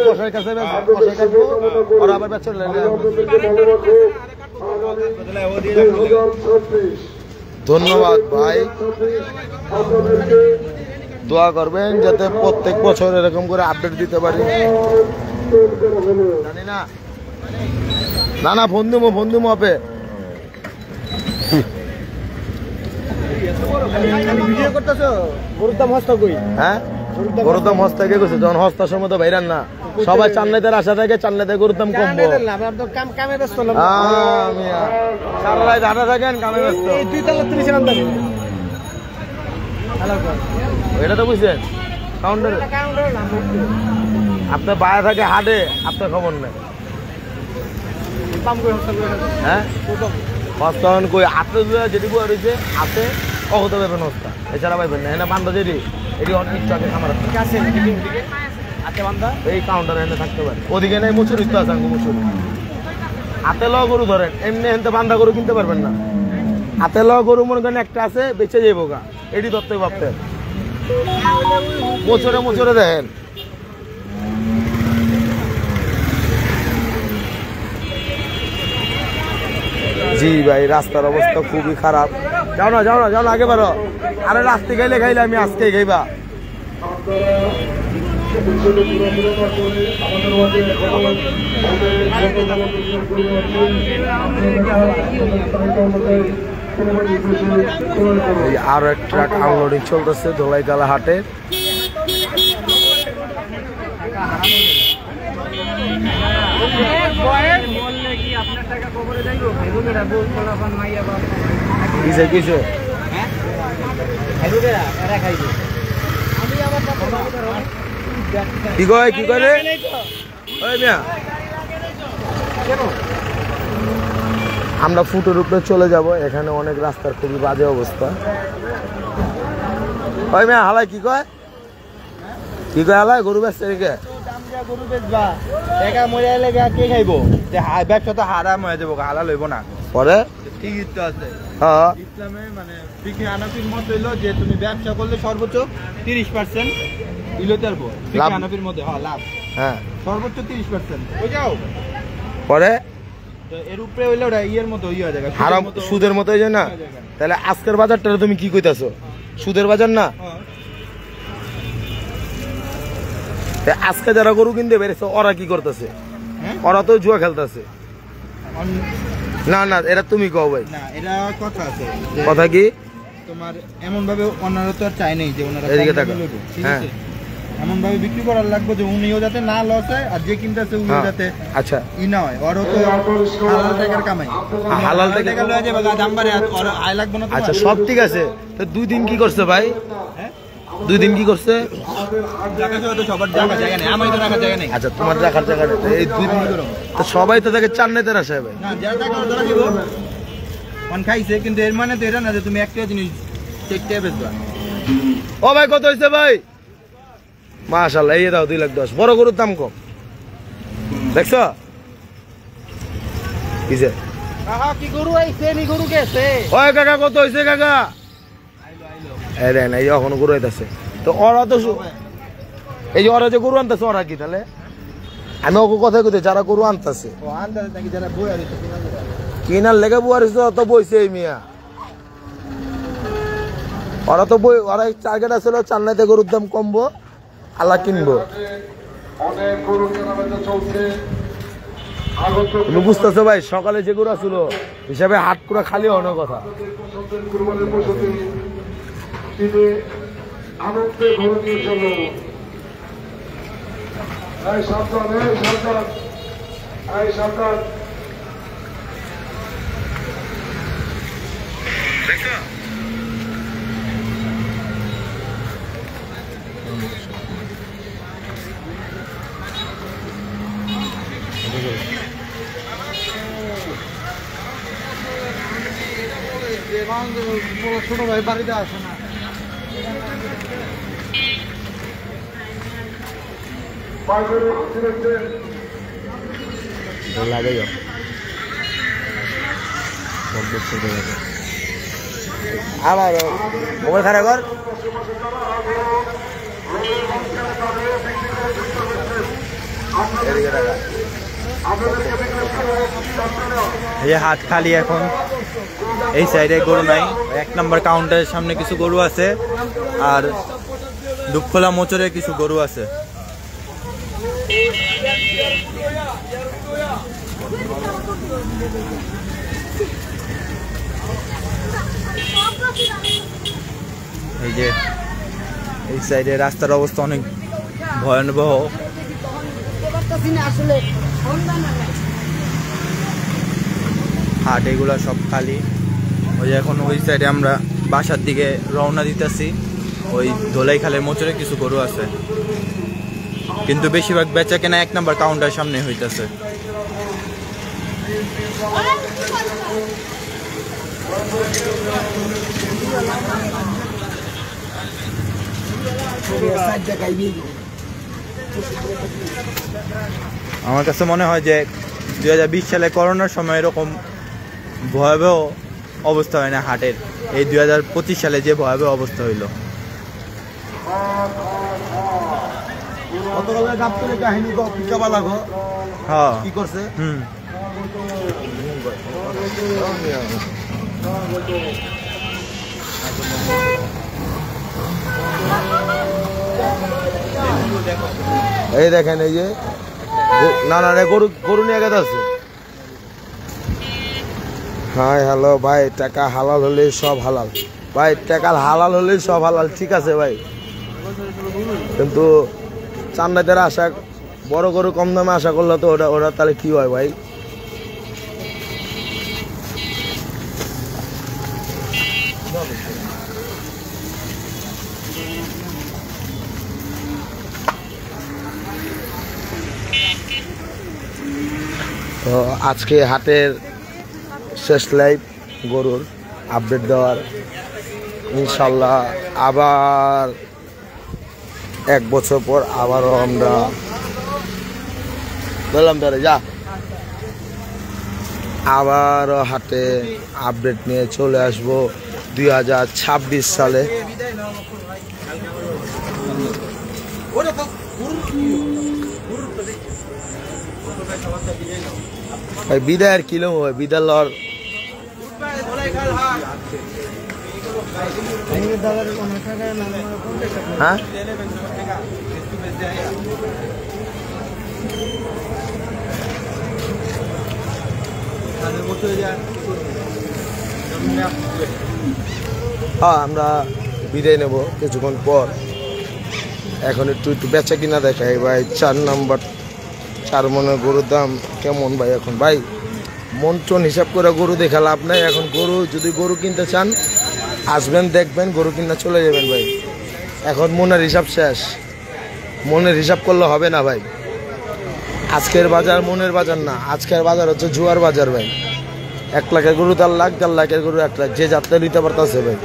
কষাই কাছে কষাই কাটবো ওরা আবার বেচা ধন্যবাদ ভাই, দোয়া করবেন যাতে প্রত্যেক বছর এরকম করে আপডেট দিতে পারি। জানি না না না ফোন দিবো আপে। হ্যাঁ গরুর দাম হস্তা কে করছে, যখন হস্তার সময় তো ভাইরান না সবাই চান্নাইতে আশা থাকে, চান্নাইতে গরুর দাম কমবো। সারা রাত আটা থাকেন কামে ব্যস্ত। এটা তো বুঝছেন কাউন্টারে আপনার বাইরে থাকে হাটে, আপনার খবর নেই। হ্যাঁ হস্তান কই হাতে যেটি বই রয়েছে হাতে অগত পাবেন হস্তা, এছাড়া পাইবেন না। এনে বান্ধা যেটি এটি অনেক আগে খামার আছে এই কাউন্টারে এনে থাকতে পারে। ওদিকে নেই মুচুরি তো আছে, মুচুরি হাতে ল গরু ধরেন, এমনি এনতে বান্ধা গরু কিনতে পারবেন না। হাতে ল গরু মনে করেন একটা আছে বেঁচে যাবো গা, এটি ধরতে ভাবতেন। মোচরে দেখেন জি ভাই, রাস্তার অবস্থা খুবই খারাপ। যাও না আগে বারো। আরে রাস্তা খাইলে আমি আজকেই খাইবা। আরো এক ট্রাক আনলোডিং চলতেছে ধোলাইকালা হাটে। কিসে কি করে আমরা ফুটের উপরে চলে যাব। এখানে অনেক রাস্তার খুবই বাজে অবস্থা। ওই মেয়া হালাই কি কয় হালাই গরু বেচছে রেখে গরু বেচবা টাকা মরে এলে কে খাইবো যে ব্যবসা তো হারাম হয়ে যাবো হালাল হইব না পরে ঠিকই তো আছে হ্যাঁ ইসলামে মানে ফিকহে হানাফির মত হইলো যে তুমি ব্যবসা করলে সর্বোচ্চ 30% ইলোতে পারবো ফিকহে হানাফির মধ্যে লাভ হ্যাঁ সর্বোচ্চ 30% ওই যাও পরে তো এর উপরে হইলে ওটা ইয়ের মতো হয়ে যাবে হারাম সুদের মতো হয়ে যায় না তাহলে আজকের বাজারটা তুমি কি কইতাছো সুদের বাজার না আজকে যারা গরু কিনতে পেরেছে ওরা কি করতেছে ওরা তো জুয়া খেলতেছে না না এটা তুমি কও ভাই না এটা কথা আছে কথা কি তোমার এমন ভাবে ওনারা তো আর চাই নাই যে ওনারা এদিকে তাকাও ঠিক হ্যাঁ আছে এমন ভাবে বিক্রি করার লাগবে যে উনিও যাতে না লস হয় আর যে কিনতেছে উনিও যাতে আচ্ছা ই না হয় ওরও তো হালাল টাকার কামাই হালাল টাকা লয়ে যাবে দাম বাড়ে আর ওর আয় লাগবে না আচ্ছা সব ঠিক আছে তো 2 দিন কি করছে ভাই হ্যাঁ 2 দিন কি করছে জায়গা তো সবার জায়গা নেই আমারই তো রাখার জায়গা নেই আচ্ছা তোমার রাখার জায়গা নেই এই 2 দিন তো সবাই তো তাকে চান্নাইতে আসে ভাই না যারা টাকা ধরা দিব কোন খাইছে কিন্তু এর মানে তো এটা না যে তুমি একটা জিনিস চেকটা বেচবা ও ভাই কত হইছে ভাই মাশাআল্লাহ এই দাও 2,10,000 বড় গরুর দাম কম দেখছো কিসে কাকা কি গরু আইছে নি গরু গেছে ওই কাকা কত হইছে কাকা আরে না এই এখনো গরু আইতাছে তো ওরা তো এই যে ওরা যে গরু আনতেছে ওরা কি তাহলে আমি ওকে কথা কইতে যারা গরু আনতেছে ও আন্দাজ নাকি যারা বই আর কিনার লেগে বুয়ারিস তো বইছে এই মিয়া ওরা তো বই ওরা টার্গেট আসলে চান্নাইতে গরুর দাম কমবো আল্লাহ কিনবো তুমি বুঝতেছো ভাই সকালে যে গরু আসছিল হিসাবে হাট পুরা খালি হওয়ার কথা ছোট ভাই বাড়িতে আসে না লাগে আবার মোবাইল খারাপ কর এই হাট খালি এখন এই সাইডে গরু নাই 1 নম্বর কাউন্টারের সামনে কিছু গরু আছে আর দুপখোলা মোচরে কিছু গরু আছে এই যে এই সাইডে রাস্তার অবস্থা অনেক ভয়াবহ হাট এগুলা সব খালি ওই এখন ওই সাইডে আমরা বাসার দিকে রওনা দিতেছি ওই ধোলাই খালের মোচরে কিছু গরু আছে কিন্তু বেশিরভাগ বেচা কেনা 1 নম্বর কাউন্টার সামনে হইতেছে আমার কাছে মনে হয় যে 2020 সালে করোনার সময় এরকম ভয়াবহ অবস্থা হয় না হাটের এই 2025 সালে যে ভয়াবহ অবস্থা হইল হ্যাঁ কি করছে এই দেখেন এই যে না না গরু গরু নিয়ে গেছে আছে হাই হ্যালো ভাই টাকা হালাল হলে সব হালাল ভাই টাকা হালাল হলে সব হালাল ঠিক আছে ভাই কিন্তু চান্নাইতে আশা বড় গরু কম দামে আশা করলে তো ওটা ওটা তাহলে কি হয় ভাই তো আজকে হাটের শেষ লাইভ গরুর আপডেট দেওয়ার ইনশাল্লাহ আবার 1 বছর পর আবারও আমরা বললাম ধরে যা। আবার হাটে আপডেট নিয়ে চলে আসবো 2026 সালে। ভাই বিদায়ের কিলো হয় বিদায় লর হ্যাঁ আমরা বিদায় নেব কিছুক্ষণ পর। এখন একটু বেচা কিনা দেখাই ভাই। 4 নম্বর 4 মনের গরুর দাম কেমন ভাই? এখন ভাই মন টন হিসাব করে গরু দেখা লাভ নাই। এখন গরু যদি গরু কিনতে চান আসবেন, দেখবেন, গরু কিনা চলে যাবেন ভাই। এখন মনের হিসাব শেষ, মনের হিসাব করলে হবে না ভাই। আজকের বাজার মনের বাজার না, আজকের বাজার হচ্ছে জুয়ার বাজার ভাই। 1 লাখের গরু 4 লাখ, 4 লাখের গরু 1 লাখ, যে যাত্রা নিতে পারতেছে ভাই।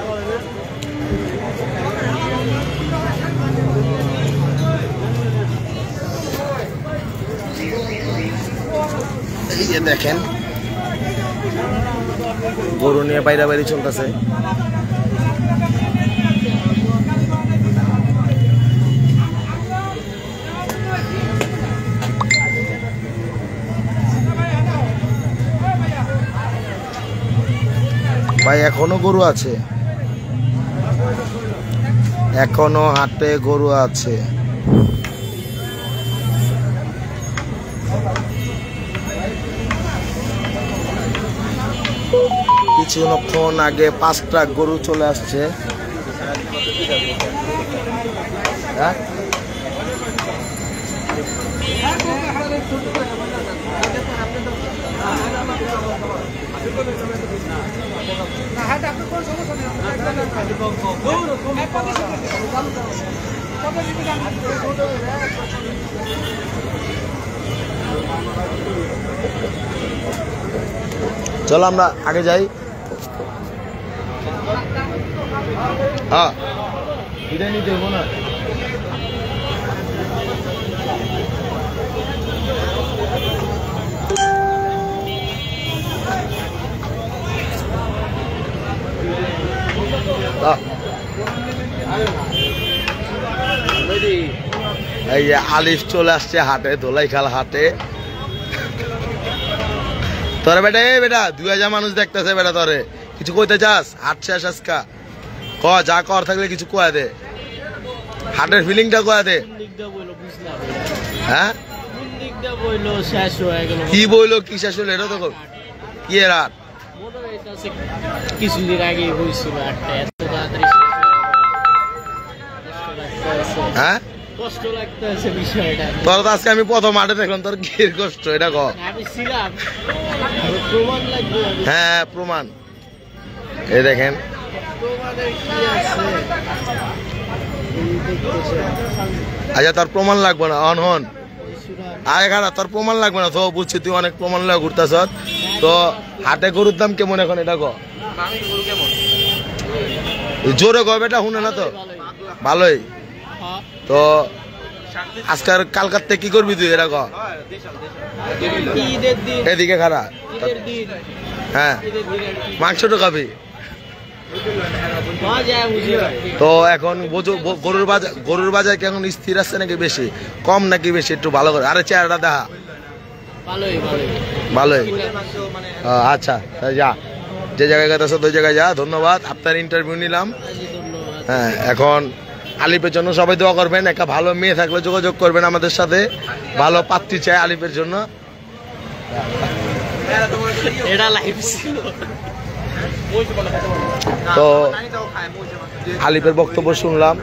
এই যে দেখেন গরু নিয়ে বাইরে বাইরে চলতেছে। ভাই এখনো গরু আছে, এখনো হাটে গরু আছে। কিছুক্ষণ আগে 5 ট্রাক গরু চলে আসছে। হ্যাঁ চলো আমরা আগে যাই। হ্যাঁ বিরিয়ানি দেবো না। এই যে আলিফ চলে আসছে হাটে, ধোলাইখাল হাটে। তোরে বেটা এ বেটা 2000 মানুষ দেখতেছে বেটা, তোরে কিছু কইতে চাস? হাট শেষ আজকা, ক যা কর থাকলে কিছু কয়া দে, হাটের ফিলিংটা কয়া দে। হ্যাঁ কি বইলো, কি শেষ হলো এটা তো কি এর হাট? কিছুদিন আগে বইছিল হ্যাঁ কষ্ট লাগতেছে বিষয়টা। তোর তো আজকে আমি প্রথম হাটে দেখলাম, তোর কি কষ্ট এটা ক? আমি ছিলাম, প্রমাণ লাগবে। হ্যাঁ প্রমাণ, এই দেখেন প্রমাণের কি আছে? আচ্ছা তোর প্রমাণ লাগবে না, অন হন আগে খারাপ, তোর প্রমাণ লাগবে না তো বুঝছি, তুই অনেক প্রমাণ লাগে ঘুরতেছ। তো হাটে গরুর দাম কেমন এখন এটা ক? জোরে ক বেটা, শুনে না তো ভালোই। তো আজকাল কালকাতে কি করবি তুই এটা ক? ঈদের দিন, এদিকে খারাপ, ঈদের দিন, হ্যাঁ ঈদের দিন আর কি। মাংসটা খাবি। পাওয়া যায় বুঝি। তো এখন গরুর বাজার কি এখন স্থির আছে নাকি বেশি কম নাকি বেশি একটু ভালো করে? আরে চেহারাটা দেখা ভালোই ভালোই ভালোই। আচ্ছা যা, যে জায়গায় গেছে ওই জায়গায় যা। ধন্যবাদ, আপনার ইন্টারভিউ নিলাম। হ্যাঁ এখন আলিফের জন্য সবাই দোয়া করবেন। একটা ভালো মেয়ে থাকলে যোগাযোগ করবেন আমাদের সাথে, ভালো পাত্রী চাই আলিফের জন্য। এটা লাইভ ছিল। তো আলিফের বক্তব্য শুনলাম।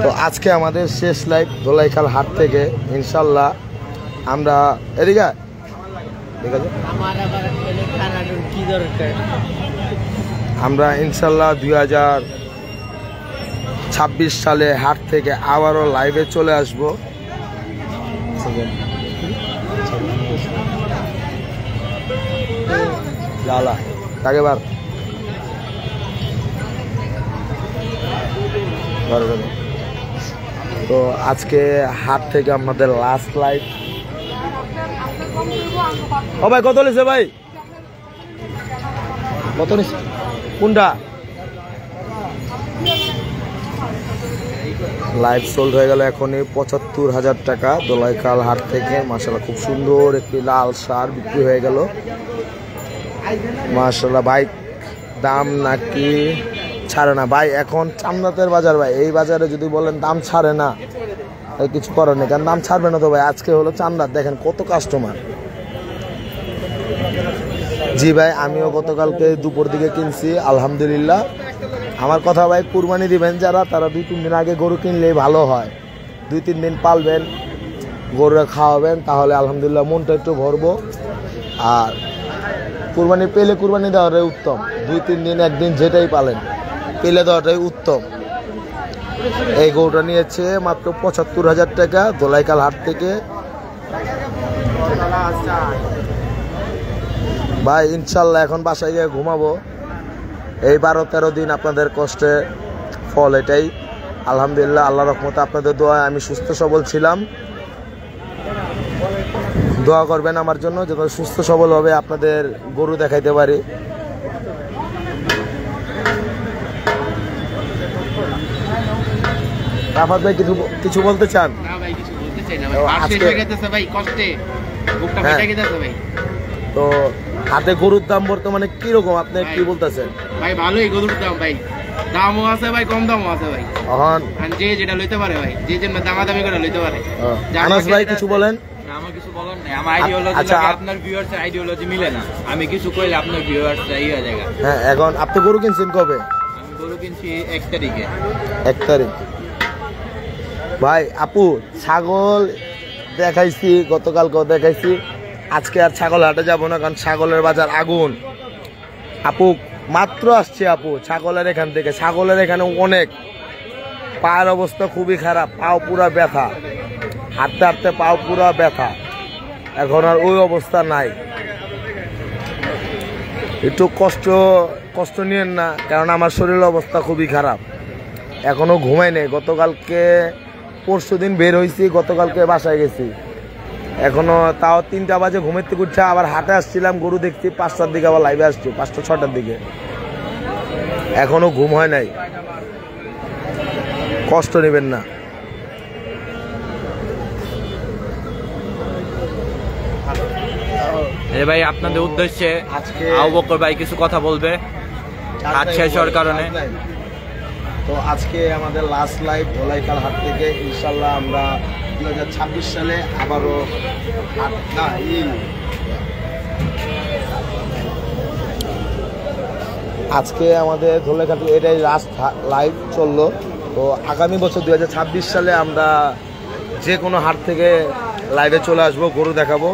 তো আজকে আমাদের শেষ লাইভ ধোলাইখাল হাট থেকে। ইনশাল্লাহ আমরা এদিকে ঠিক আছে, আমার আবার খানার কি দরকার? আমরা ইনশাল্লাহ 2026 সালে হাট থেকে আবারও লাইভে চলে আসবো। লালা আগেবার তো আজকে হাট থেকে আপনাদের লাস্ট লাইভ। ও ভাই কত লিছে ভাই, কত লিছে কোনটা? লাইভ সোল্ড হয়ে গেল এখনই ৭৫,০০০ টাকা দোলাইখাল হাট থেকে। মাশাআল্লাহ খুব সুন্দর একটি লাল সার বিক্রি হয়ে গেল মাশাআল্লাহ। ভাই দাম নাকি ছাড়ে না ভাই, এখন চামড়াতের বাজার ভাই, এই বাজারে যদি বলেন দাম ছাড়ে না কিছু করার নেই, কারণ দাম ছাড়বে না তো ভাই। আজকে হলো চামড়ার, দেখেন কত কাস্টমার। জি ভাই আমিও গতকালকে দুপুর দিকে কিনছি আলহামদুলিল্লাহ। আমার কথা ভাই, কুরবানি দিবেন যারা, তারা 2-3 দিন আগে গরু কিনলে ভালো হয়। 2-3 দিন পালবেন, গরুরা খাওয়াবেন, তাহলে আলহামদুলিল্লাহ মনটা একটু ভরবো। আর কুরবানি পেলে কুরবানি দেওয়াটাই উত্তম। 2-3 দিন একদিন যেটাই পালেন পেলে দেওয়াটাই উত্তম। এই গরুটা নিয়েছে মাত্র ৭৫,০০০ টাকা দোলাইখাল হাট থেকে। ভাই ইনশাল্লাহ এখন বাসায় গিয়ে ঘুমাবো। এই 12-13 দিন আপনাদের কষ্টে ফল এটাই আলহামদুলিল্লাহ। আল্লাহ রহমতে আপনাদের দোয়ায় আমি সুস্থ সবল ছিলাম। দোয়া করবেন আমার জন্য যাতে সুস্থ সবল হবে আপনাদের গরু দেখাইতে পারি। রাফাত ভাই কিছু বলতে চান? না ভাই কিছু বলতে চাই না ভাই, পাশে হয়ে গেছে ভাই, কষ্টে বুকটা ফেটে গেছে ভাই। তো হাতে গরুর দাম বর্তমানে কি রকম, আপনি কি বলতেছেন? ভাই ভালোই গরুর দাম ভাই, দামও আছে ভাই, কম দামও আছে ভাই। এখন যে যেটা লইতে পারে ভাই, যে যে দামাদামি করে লইতে পারে। আনাস ভাই কিছু বলেন? আমার কিছু বলার নেই, আমার আইডিওলজি আচ্ছা, লাগে আপনার ভিউয়ার্সের আইডিওলজি মিলে না। আমি কিছু কইলে আপনার ভিউয়ার্সরা ইয়া জায়গা। হ্যাঁ এখন আপনি গরু কিনছেন কবে? আমি গরু কিনছি 1 তারিখে। 1 তারিখ। ভাই আপু ছাগল দেখাইছি, গতকালকেও দেখাইছি, আজকে আর ছাগল হাটে যাবো না, কারণ ছাগলের বাজার আগুন। আপু মাত্র আসছে আপু ছাগলের এখান থেকে। ছাগলের এখানে অনেক, পায়ের অবস্থা খুবই খারাপ, পাও পুরা ব্যথা, হাঁটতে হাঁটতে পাও পুরা ব্যথা। এখন আর ওই অবস্থা নাই। একটু কষ্ট নিয়েন না, কারণ আমার শরীরের অবস্থা খুবই খারাপ। এখনো ঘুমাই নেই, গতকালকে পরশুদিন বের হয়েছি, গতকালকে বাসায় গেছি। এখনো তাও 3টা বাজে ঘুমের থেকে উঠছে, আবার হাটে আসছিলাম, গরু দেখছি 5টার দিকে, আবার লাইভে আসছি 5টা-6টার দিকে। এখনো ঘুম হয় নাই, কষ্ট নেবেন না। ভাই আপনাদের উদ্দেশ্যে আজকে আবু বকর ভাই কিছু কথা বলবে হাট শেষ হওয়ার কারণে। তো আজকে আমাদের লাস্ট লাইভ দোলাইখাল হাট থেকে। ইনশাল্লাহ আমরা 2026 সালে আবারও আজকে আমাদের দোলাইখাল এটাই লাস্ট লাইভ চললো। তো আগামী বছর 2026 সালে আমরা যে কোনো হাট থেকে লাইভে চলে আসবো, গরু দেখাবো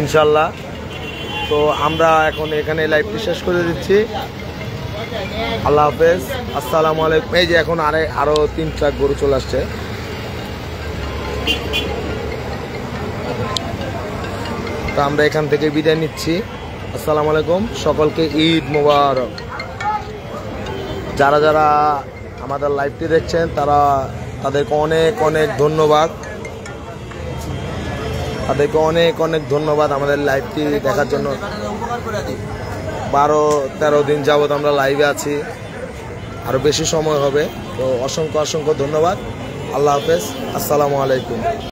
ইনশাল্লাহ। তো আমরা এখন এখানে লাইভটি শেষ করে দিচ্ছি। আল্লাহ হাফেজ, আসসালামু আলাইকুম। এই যে এখন আরো 3 ট্রাক গরু চলে আসছে। তো আমরা এখান থেকে বিদায় নিচ্ছি। আসসালামু আলাইকুম, সকলকে ঈদ মোবারক। যারা যারা আমাদের লাইভটি দেখছেন তাদেরকে অনেক অনেক ধন্যবাদ, তাদেরকে অনেক অনেক ধন্যবাদ আমাদের লাইভটি দেখার জন্য। 12-13 দিন যাবত আমরা লাইভে আছি, আরো বেশি সময় হবে। তো অসংখ্য অসংখ্য ধন্যবাদ। আল্লাহ হাফেজ, আসসালামু আলাইকুম।